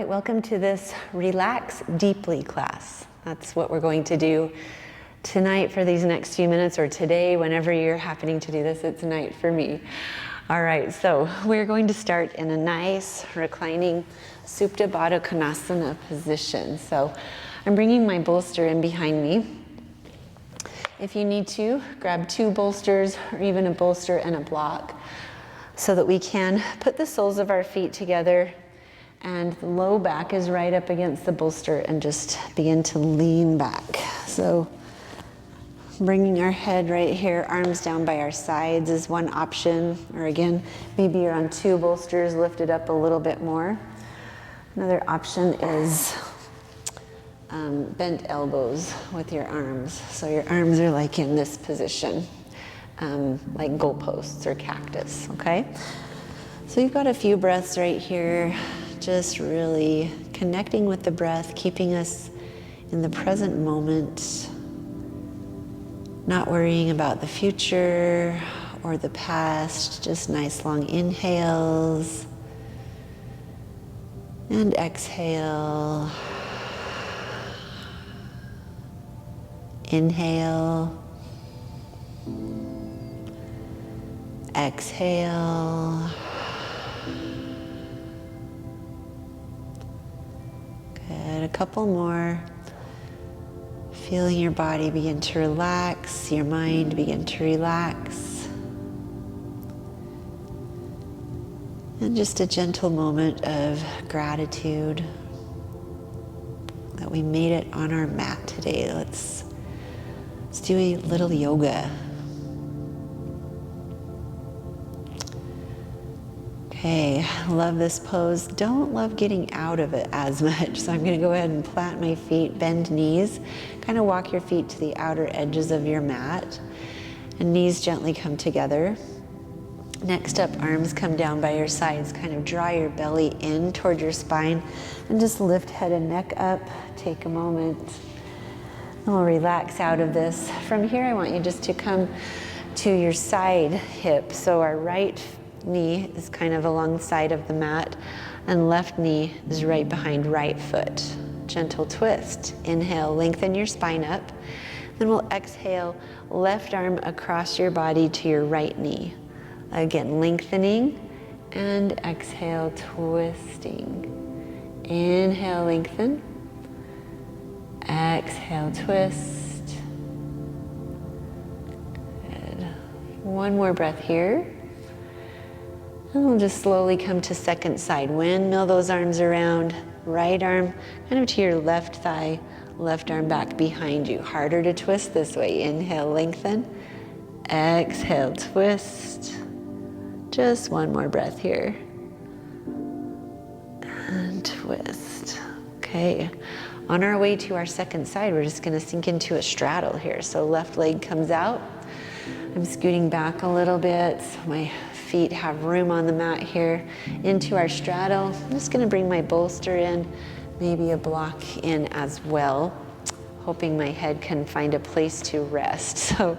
right, welcome to this Relax Deeply class. That's what we're going to do tonight for these next few minutes, or today, whenever you're happening to do this. It's night for me. All right, so we're going to start in a nice reclining Supta Baddha Konasana position. So I'm bringing my bolster in behind me. If you need to, grab 2 bolsters or even a bolster and a block so that we can put the soles of our feet together and the low back is right up against the bolster and just begin to lean back. So bringing our head right here, arms down by our sides is one option. Or again, maybe you're on 2 bolsters, lift it up a little bit more. Another option is bent elbows with your arms. So your arms are like in this position, like goalposts or cactus, okay? So you've got a few breaths right here, just really connecting with the breath, keeping us in the present moment, not worrying about the future or the past, just nice long inhales and exhale. Inhale, exhale. Good, a couple more. Feeling your body begin to relax, your mind begin to relax. And just a gentle moment of gratitude that we made it on our mat today. Let's do a little yoga. Okay, love this pose. Don't love getting out of it as much. So I'm gonna go ahead and plant my feet, bend knees, kind of walk your feet to the outer edges of your mat, and knees gently come together. Next up, arms come down by your sides, kind of draw your belly in toward your spine, and just lift head and neck up. Take a moment. And we'll relax out of this. From here, I want you just to come to your side hip. So our right knee is kind of alongside of the mat, and left knee is right behind right foot. Gentle twist. Inhale, lengthen your spine up. Then we'll exhale, left arm across your body to your right knee. Again, lengthening, and exhale, twisting. Inhale, lengthen. Exhale, twist. Good. One more breath here. And we'll just slowly come to second side. Windmill those arms around. Right arm kind of to your left thigh. Left arm back behind you. Harder to twist this way. Inhale, lengthen. Exhale, twist. Just one more breath here. And twist. Okay. On our way to our second side, we're just gonna sink into a straddle here. So left leg comes out. I'm scooting back a little bit so my feet have room on the mat here. Into our straddle. I'm just gonna bring my bolster in, maybe a block in as well, hoping my head can find a place to rest. So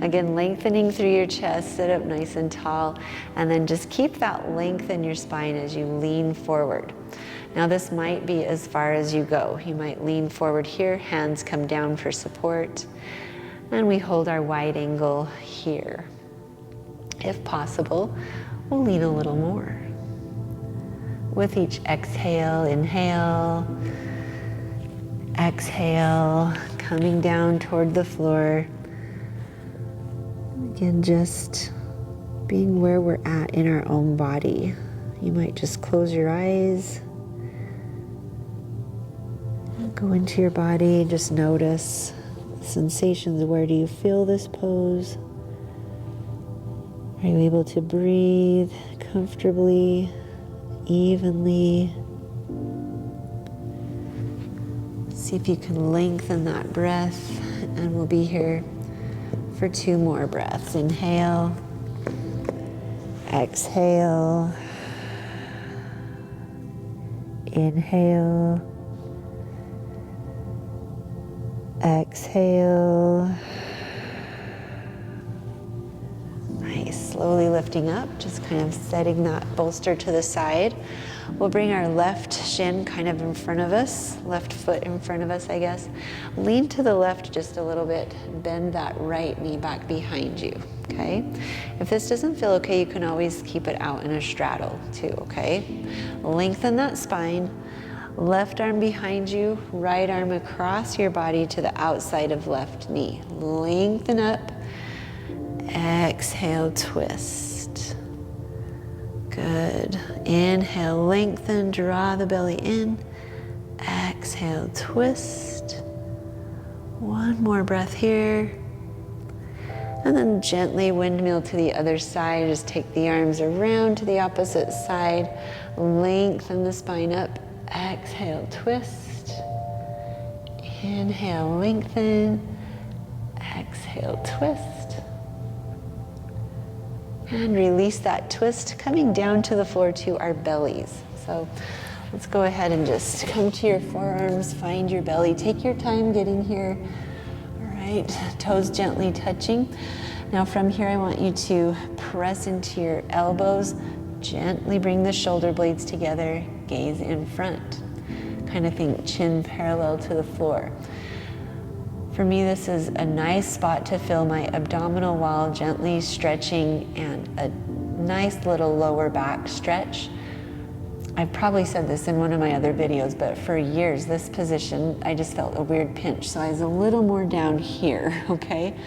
again, lengthening through your chest, sit up nice and tall, and then just keep that length in your spine as you lean forward. Now this might be as far as you go. You might lean forward here, hands come down for support, and we hold our wide angle here. If possible, we'll lean a little more. With each exhale, inhale, exhale, coming down toward the floor. Again, just being where we're at in our own body. You might just close your eyes. Go into your body, just notice the sensations. Where do you feel this pose? Are you able to breathe comfortably, evenly? See if you can lengthen that breath, and we'll be here for 2 more breaths. Inhale, exhale, inhale, exhale. Nice, slowly lifting up, just kind of setting that bolster to the side. We'll bring our left shin kind of in front of us, left foot in front of us, I guess. Lean to the left just a little bit, bend that right knee back behind you, okay? If this doesn't feel okay, you can always keep it out in a straddle too, okay? Lengthen that spine, left arm behind you, right arm across your body to the outside of left knee. Lengthen up, exhale, twist. Good. Inhale, lengthen, draw the belly in. Exhale, twist. One more breath here. And then gently windmill to the other side. Just take the arms around to the opposite side. Lengthen the spine up. Exhale, twist. Inhale, lengthen. Exhale, twist. And release that twist, coming down to the floor to our bellies. So let's go ahead and just come to your forearms, find your belly. Take your time getting here. All right, toes gently touching. Now from here, I want you to press into your elbows. Gently bring the shoulder blades together, gaze in front. Kind of think chin parallel to the floor. For me, this is a nice spot to feel my abdominal wall gently stretching and a nice little lower back stretch. I've probably said this in one of my other videos, but for years, this position, I just felt a weird pinch. So I was a little more down here, okay?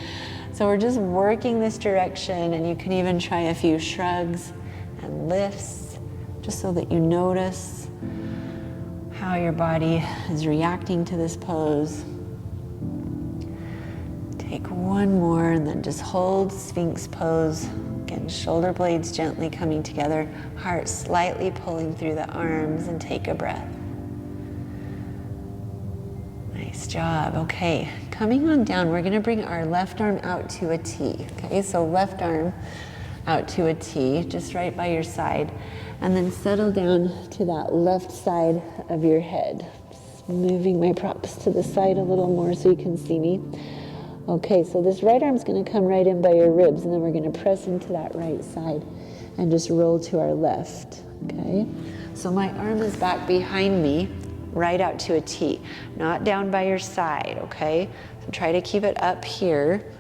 So we're just working this direction, and you can even try a few shrugs and lifts, just so that you notice how your body is reacting to this pose. Take one more and then just hold Sphinx pose. Again, shoulder blades gently coming together, heart slightly pulling through the arms, and take a breath. Nice job. Okay, coming on down, we're gonna bring our left arm out to a T. Okay, so left arm out to a T, just right by your side, and then settle down to that left side of your head. Just moving my props to the side a little more so you can see me. Okay, so this right arm's going to come right in by your ribs, and then we're going to press into that right side and just roll to our left, okay? So my arm is back behind me, right out to a T, not down by your side, okay? So try to keep it up here.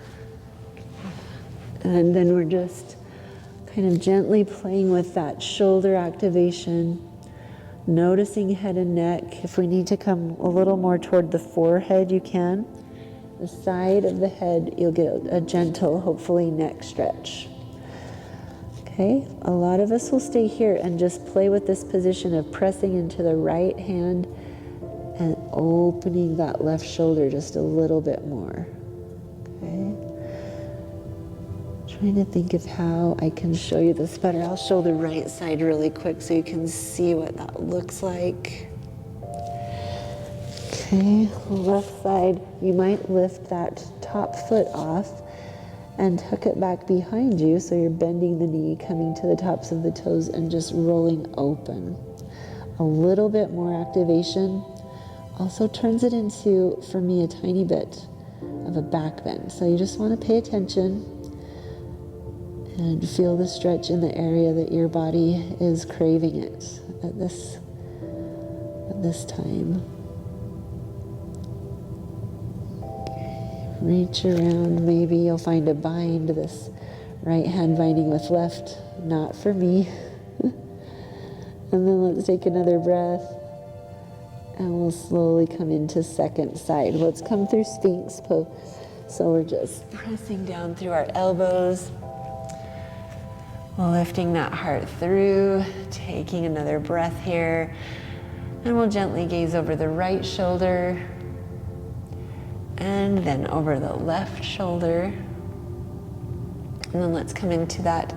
And then we're just kind of gently playing with that shoulder activation, noticing head and neck. If we need to come a little more toward the forehead, you can. The side of the head, you'll get a gentle, hopefully, neck stretch. Okay, a lot of us will stay here and just play with this position of pressing into the right hand and opening that left shoulder just a little bit more. Okay. Trying to think of how I can show you this better. I'll show the right side really quick so you can see what that looks like. Okay, left side, you might lift that top foot off and tuck it back behind you so you're bending the knee, coming to the tops of the toes and just rolling open. A little bit more activation also turns it into, for me, a tiny bit of a back bend. So you just want to pay attention and feel the stretch in the area that your body is craving it at this time. Reach around, maybe you'll find a bind, this right hand binding with left, not for me. And then let's take another breath, and we'll slowly come into second side. Let's come through Sphinx pose. So we're just pressing down through our elbows, lifting that heart through, taking another breath here, and we'll gently gaze over the right shoulder, and then over the left shoulder. And then let's come into that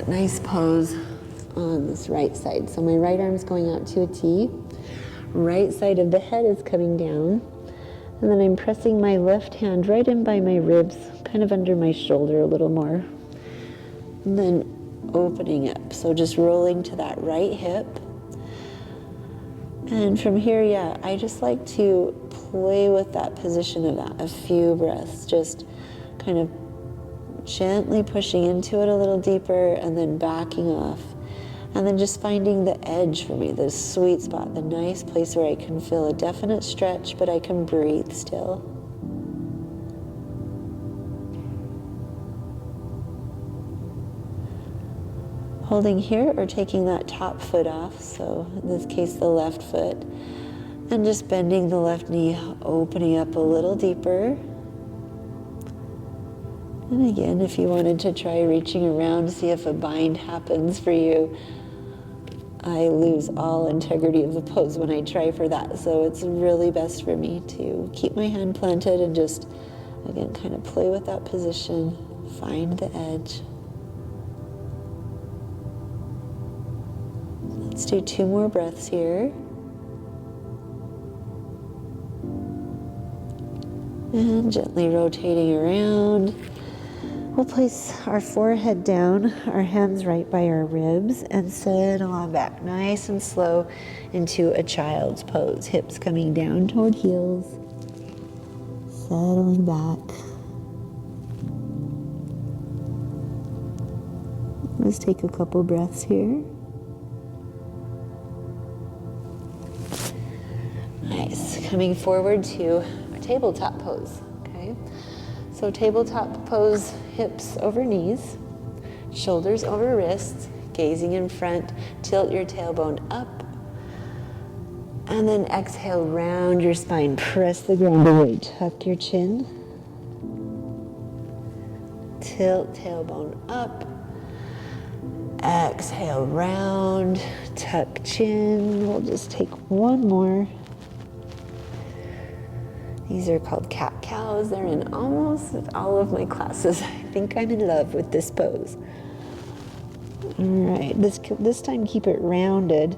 nice pose on this right side. So my right arm's going out to a T. Right side of the head is coming down. And then I'm pressing my left hand right in by my ribs, kind of under my shoulder a little more. And then opening up. So just rolling to that right hip. And from here, yeah, I just like to play with that position of that a few breaths, just kind of gently pushing into it a little deeper and then backing off. And then just finding the edge for me, the sweet spot, the nice place where I can feel a definite stretch, but I can breathe still. Holding here or taking that top foot off, so in this case the left foot, and just bending the left knee, opening up a little deeper. And again, if you wanted to try reaching around, see if a bind happens for you. I lose all integrity of the pose when I try for that, so it's really best for me to keep my hand planted and just, again, kind of play with that position, find the edge. Let's do 2 more breaths here. And gently rotating around. We'll place our forehead down, our hands right by our ribs, and settle on back nice and slow into a child's pose. Hips coming down toward heels, settling back. Let's take a couple breaths here. Nice. Coming forward to a tabletop pose. Okay. So tabletop pose, hips over knees, shoulders over wrists, gazing in front, tilt your tailbone up, and then exhale, round your spine, press the ground away, tuck your chin, tilt tailbone up, exhale, round, tuck chin. We'll just take one more. These are called cat-cows. They're in almost all of my classes. I think I'm in love with this pose. All right, this time keep it rounded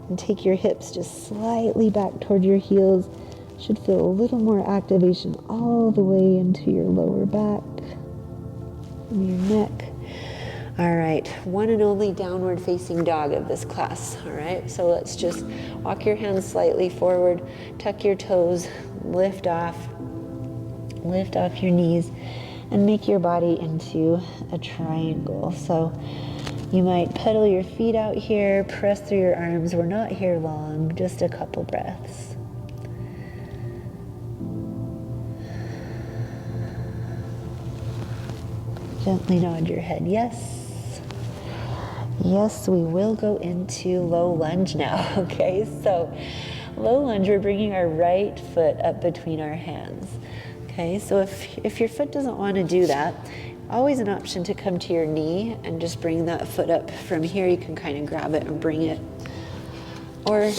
and take your hips just slightly back toward your heels. Should feel a little more activation all the way into your lower back and your neck. All right, one and only downward facing dog of this class. All right, so let's just walk your hands slightly forward, tuck your toes, lift off your knees, and make your body into a triangle. So you might pedal your feet out here, press through your arms. We're not here long, just a couple breaths. Gently nod your head, yes. Yes, we will go into low lunge now, okay? So low lunge, we're bringing our right foot up between our hands, okay? So if your foot doesn't want to do that, always an option to come to your knee and just bring that foot up. From here, you can kind of grab it and bring it. Or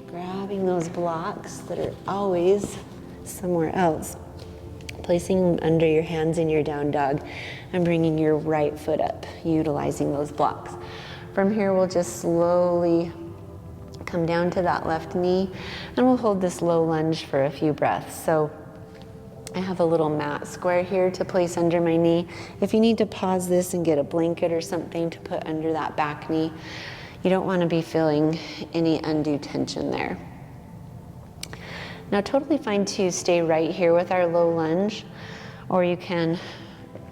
grabbing those blocks that are always somewhere else, placing them under your hands in your down dog and bringing your right foot up, utilizing those blocks. From here, we'll just slowly come down to that left knee, and we'll hold this low lunge for a few breaths. So I have a little mat square here to place under my knee. If you need to pause this and get a blanket or something to put under that back knee, you don't want to be feeling any undue tension there. Now, totally fine to stay right here with our low lunge, or you can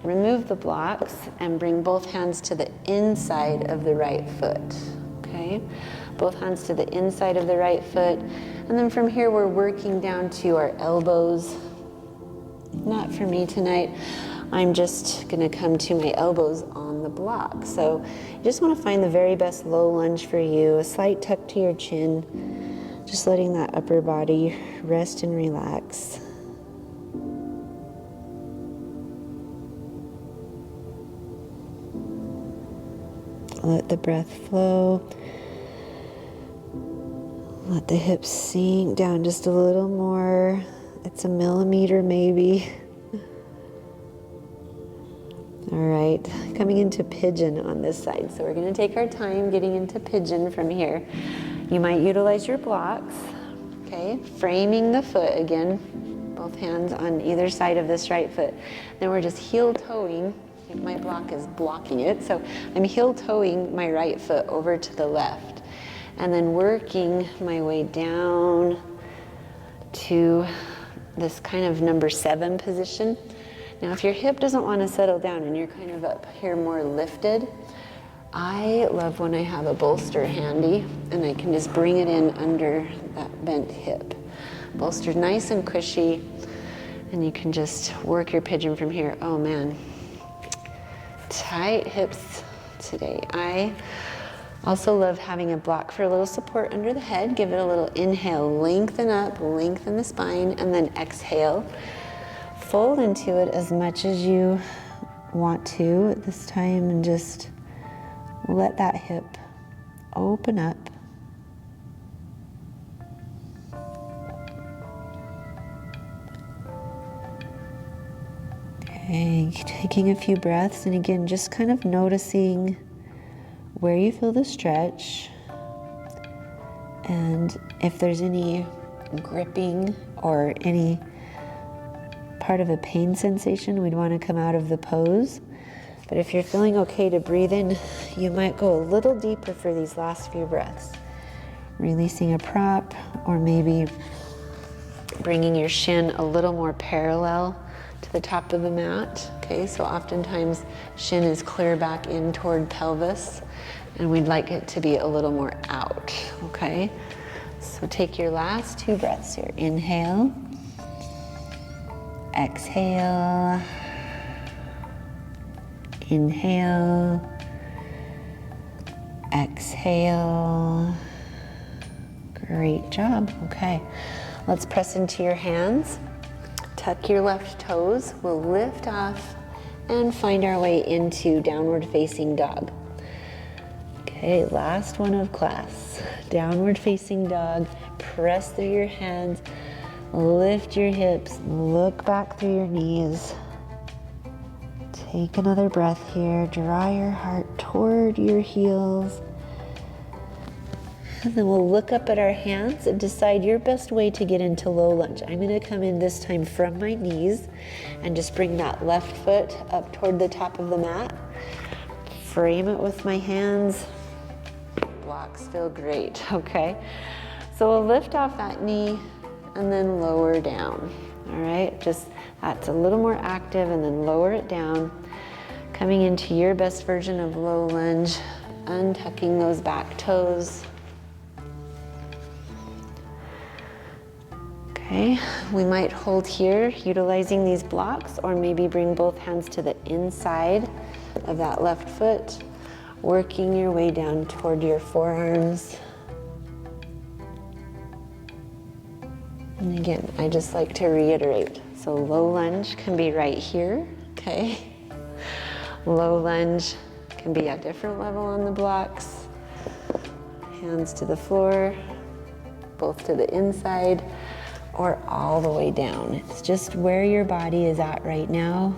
remove the blocks and bring both hands to the inside of the right foot, okay? Both hands to the inside of the right foot. And then from here, we're working down to our elbows. Not for me tonight. I'm just gonna come to my elbows on the block. So you just wanna find the very best low lunge for you, a slight tuck to your chin, just letting that upper body rest and relax. Let the breath flow. Let the hips sink down just a little more. It's a millimeter maybe. All right, coming into pigeon on this side. So we're gonna take our time getting into pigeon from here. You might utilize your blocks, okay? Framing the foot again, both hands on either side of this right foot. Then we're just heel toeing. My block is blocking it, so I'm heel toeing my right foot over to the left, and then working my way down to this kind of number 7 position. Now, if your hip doesn't want to settle down and you're kind of up here more lifted, I love when I have a bolster handy and I can just bring it in under that bent hip. Bolster's nice and cushy, and you can just work your pigeon from here. Oh man, tight hips today. I also love having a block for a little support under the head. Give it a little inhale, lengthen up, lengthen the spine, and then exhale. Fold into it as much as you want to at this time, and just let that hip open up. Okay, taking a few breaths, and again, just kind of noticing where you feel the stretch, and if there's any gripping or any part of a pain sensation, we'd want to come out of the pose. But if you're feeling okay to breathe in, you might go a little deeper for these last few breaths. Releasing a prop, or maybe bringing your shin a little more parallel to the top of the mat. Okay, so oftentimes shin is clear back in toward pelvis, and we'd like it to be a little more out. Okay, so take your last 2 breaths here. Inhale, exhale, inhale, exhale. Great job. Okay, let's press into your hands. Tuck your left toes. We'll lift off and find our way into downward facing dog. Okay, last one of class. Downward facing dog. Press through your hands. Lift your hips. Look back through your knees. Take another breath here. Draw your heart toward your heels. And then we'll look up at our hands and decide your best way to get into low lunge. I'm going to come in this time from my knees and just bring that left foot up toward the top of the mat. Frame it with my hands. Blocks feel great, okay? So we'll lift off that knee and then lower down, all right? Just that's a little more active, and then lower it down. Coming into your best version of low lunge, untucking those back toes. Okay, we might hold here utilizing these blocks, or maybe bring both hands to the inside of that left foot, working your way down toward your forearms. And again, I just like to reiterate, so low lunge can be right here, okay? Low lunge can be at different level on the blocks. Hands to the floor, both to the inside, or all the way down. It's just where your body is at right now,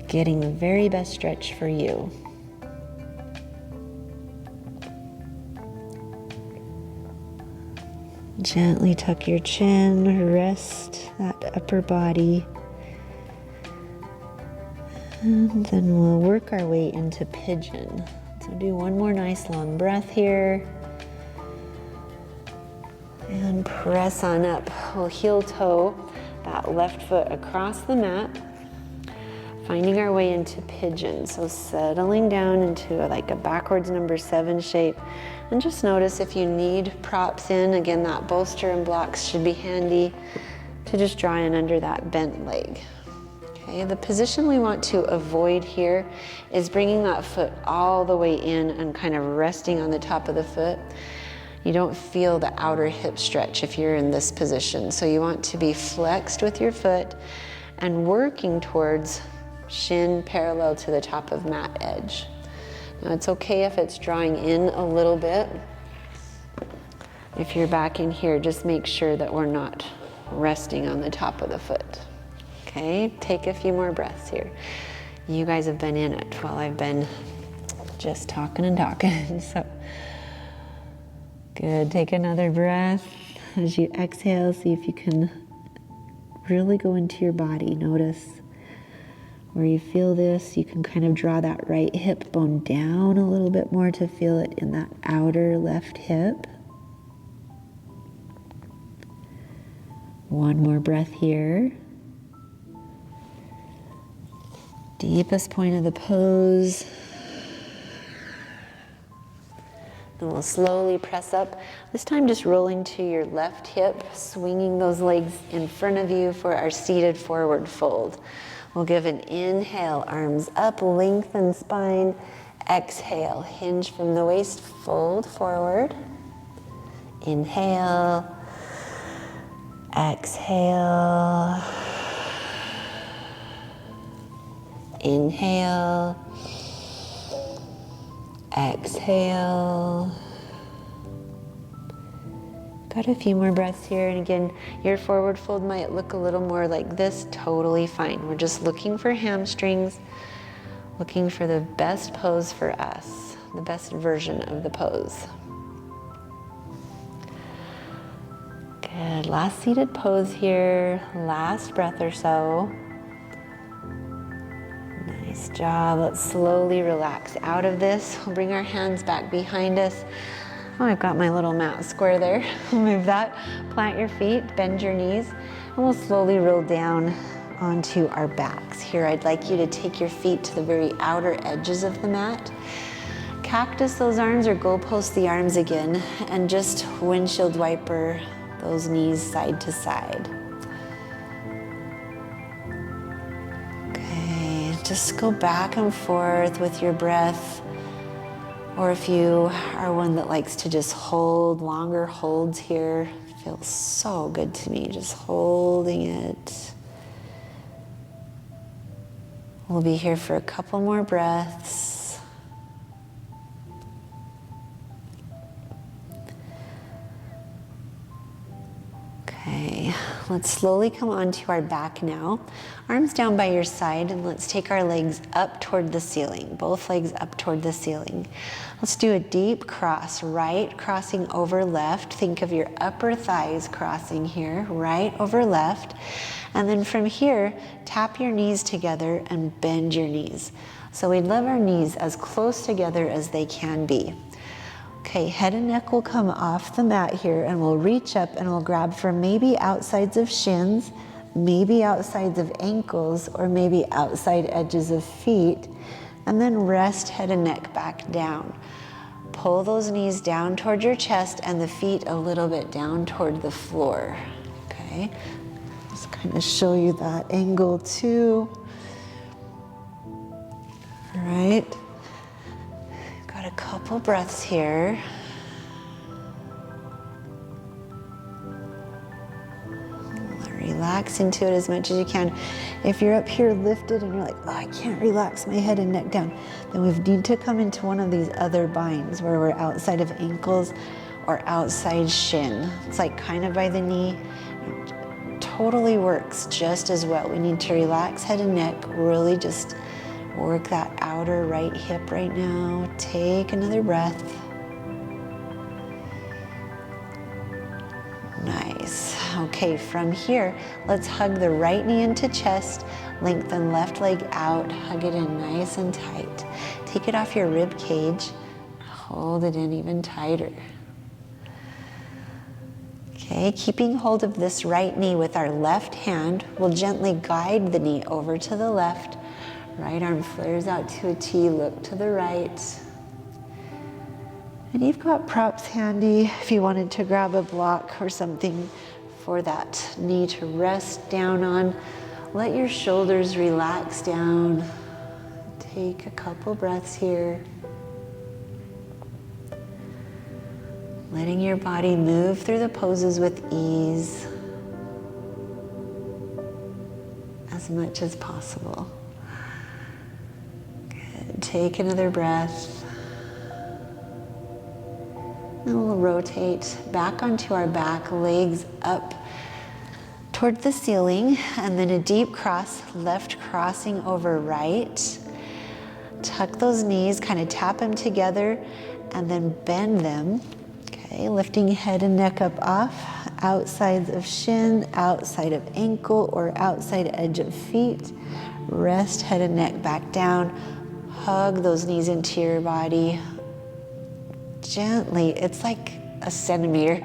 getting the very best stretch for you. Gently tuck your chin, rest that upper body. And then we'll work our way into pigeon. So do one more nice long breath here. And press on up. We'll heel toe that left foot across the mat, finding our way into pigeon. So settling down into like a backwards number 7 shape. And just notice if you need props in, again, that bolster and blocks should be handy to just draw in under that bent leg. Okay, the position we want to avoid here is bringing that foot all the way in and kind of resting on the top of the foot. You don't feel the outer hip stretch if you're in this position. So you want to be flexed with your foot and working towards shin parallel to the top of mat edge. Now it's okay if it's drawing in a little bit. If you're back in here, just make sure that we're not resting on the top of the foot. Okay, take a few more breaths here. You guys have been in it while I've been just talking and talking. So good, take another breath. As you exhale, see if you can really go into your body. Notice where you feel this. You can kind of draw that right hip bone down a little bit more to feel it in that outer left hip. One more breath here. Deepest point of the pose. Then we'll slowly press up. This time just rolling to your left hip, swinging those legs in front of you for our seated forward fold. We'll give an inhale, arms up, lengthen spine. Exhale, hinge from the waist, fold forward. Inhale, exhale, inhale, exhale. Got a few more breaths here, and again, your forward fold might look a little more like this, totally fine. We're just looking for hamstrings, looking for the best pose for us, the best version of the pose. Good, last seated pose here, last breath or so. Nice job. Let's slowly relax out of this. We'll bring our hands back behind us. Oh, I've got my little mat square there. Move that, plant your feet, bend your knees, and we'll slowly roll down onto our backs. Here, I'd like you to take your feet to the very outer edges of the mat. Cactus those arms or goalpost the arms again, and just windshield wiper those knees side to side. Okay, just go back and forth with your breath. Or if you are one that likes to just hold longer holds here, feels so good to me, just holding it. We'll be here for a couple more breaths. Okay, let's slowly come onto our back now. Arms down by your side, and let's take our legs up toward the ceiling, both legs up toward the ceiling. Let's do a deep cross, right crossing over left. Think of your upper thighs crossing here, right over left. And then from here, tap your knees together and bend your knees. So we'd love our knees as close together as they can be. Okay, head and neck will come off the mat here, and we'll reach up and we'll grab for maybe outsides of shins, maybe outsides of ankles, or maybe outside edges of feet, and then rest head and neck back down. Pull those knees down toward your chest and the feet a little bit down toward the floor. Okay, let's kind of show you that angle too. All right. Got a couple breaths here. Relax into it as much as you can. If you're up here lifted and you're like, oh, I can't relax my head and neck down, then we need to come into one of these other binds where we're outside of ankles or outside shin. It's like kind of by the knee. It totally works just as well. We need to relax head and neck, really just work that outer right hip right now. Take another breath. Nice. Okay, from here, let's hug the right knee into chest, lengthen left leg out, hug it in nice and tight. Take it off your rib cage, hold it in even tighter. Okay, keeping hold of this right knee with our left hand, we'll gently guide the knee over to the left. Right arm flares out to a T, look to the right. And you've got props handy if you wanted to grab a block or something for that knee to rest down on. Let your shoulders relax down. Take a couple breaths here. Letting your body move through the poses with ease as much as possible. Good. Take another breath. And we'll rotate back onto our back, legs up toward the ceiling, and then a deep cross, left crossing over right. Tuck those knees, kind of tap them together, and then bend them. Okay, lifting head and neck up off, outsides of shin, outside of ankle, or outside edge of feet. Rest head and neck back down. Hug those knees into your body. Gently, it's like a centimeter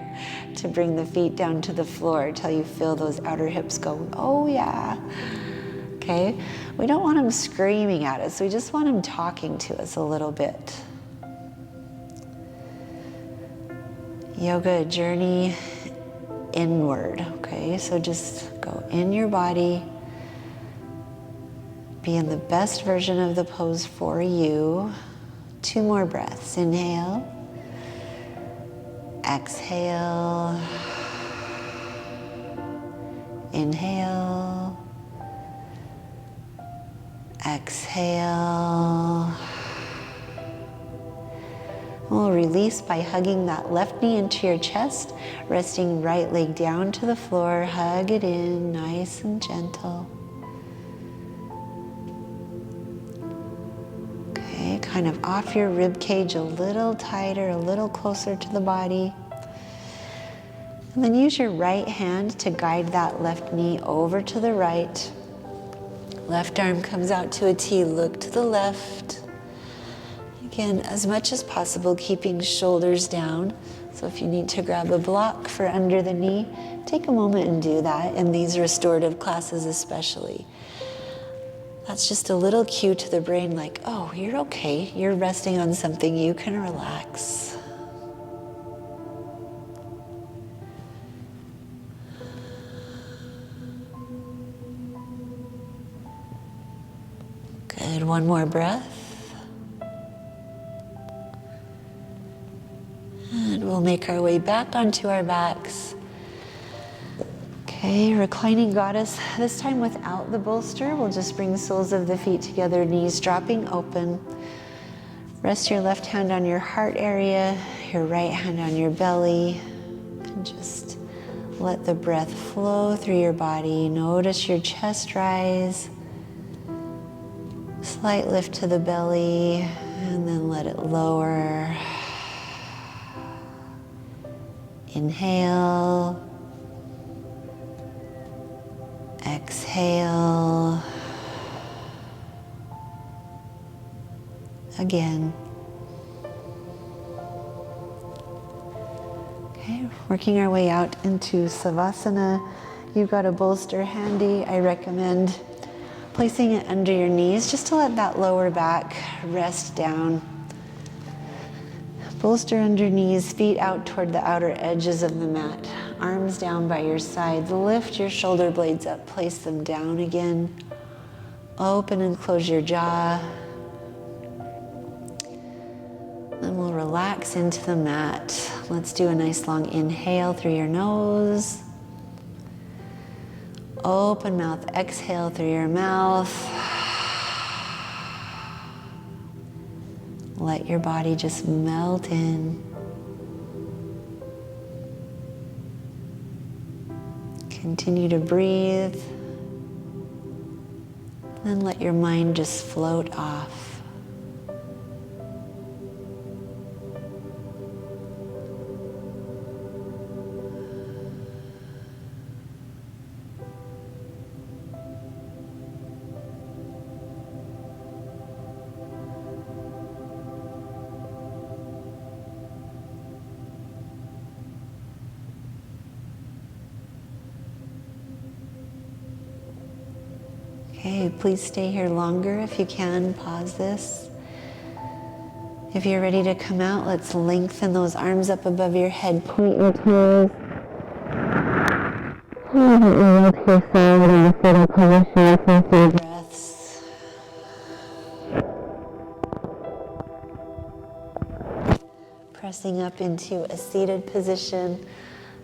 to bring the feet down to the floor till you feel those outer hips go, oh yeah. Okay, we don't want them screaming at us, we just want them talking to us a little bit. yoga journey inward, okay? So just go in your body, be in the best version of the pose for you. 2 more breaths. Inhale, exhale, inhale, exhale. We'll release by hugging that left knee into your chest, resting right leg down to the floor. Hug it in, nice and gentle. Okay, kind of off your rib cage, a little tighter, a little closer to the body. And then use your right hand to guide that left knee over to the right. Left arm comes out to a T, look to the left. Again, as much as possible, keeping shoulders down. So if you need to grab a block for under the knee, take a moment and do that, in these restorative classes especially. That's just a little cue to the brain like, oh, you're okay. You're resting on something. You can relax. Good, 1 more breath. And we'll make our way back onto our backs. Okay, Reclining Goddess, this time without the bolster. We'll just bring soles of the feet together, knees dropping open. Rest your left hand on your heart area, your right hand on your belly. And just let the breath flow through your body. Notice your chest rise. Slight lift to the belly, and then let it lower. Inhale. Exhale. Again. Okay, working our way out into Savasana. You've got a bolster handy. I recommend placing it under your knees just to let that lower back rest down. Bolster under knees, feet out toward the outer edges of the mat. Arms down by your sides. Lift your shoulder blades up, place them down again. Open and close your jaw. Then we'll relax into the mat. Let's do a nice long inhale through your nose. Open mouth, exhale through your mouth. Let your body just melt in. Continue to breathe. Then let your mind just float off. Okay, please stay here longer if you can. Pause this. If you're ready to come out, let's lengthen those arms up above your head. Point your toes. And let your rock your side in a fetal position for a few breaths. Pressing up into a seated position,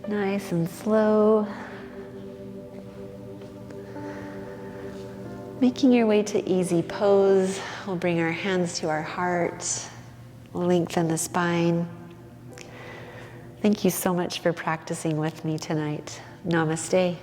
nice and slow. Making your way to easy pose, we'll bring our hands to our heart, lengthen the spine. Thank you so much for practicing with me tonight. Namaste.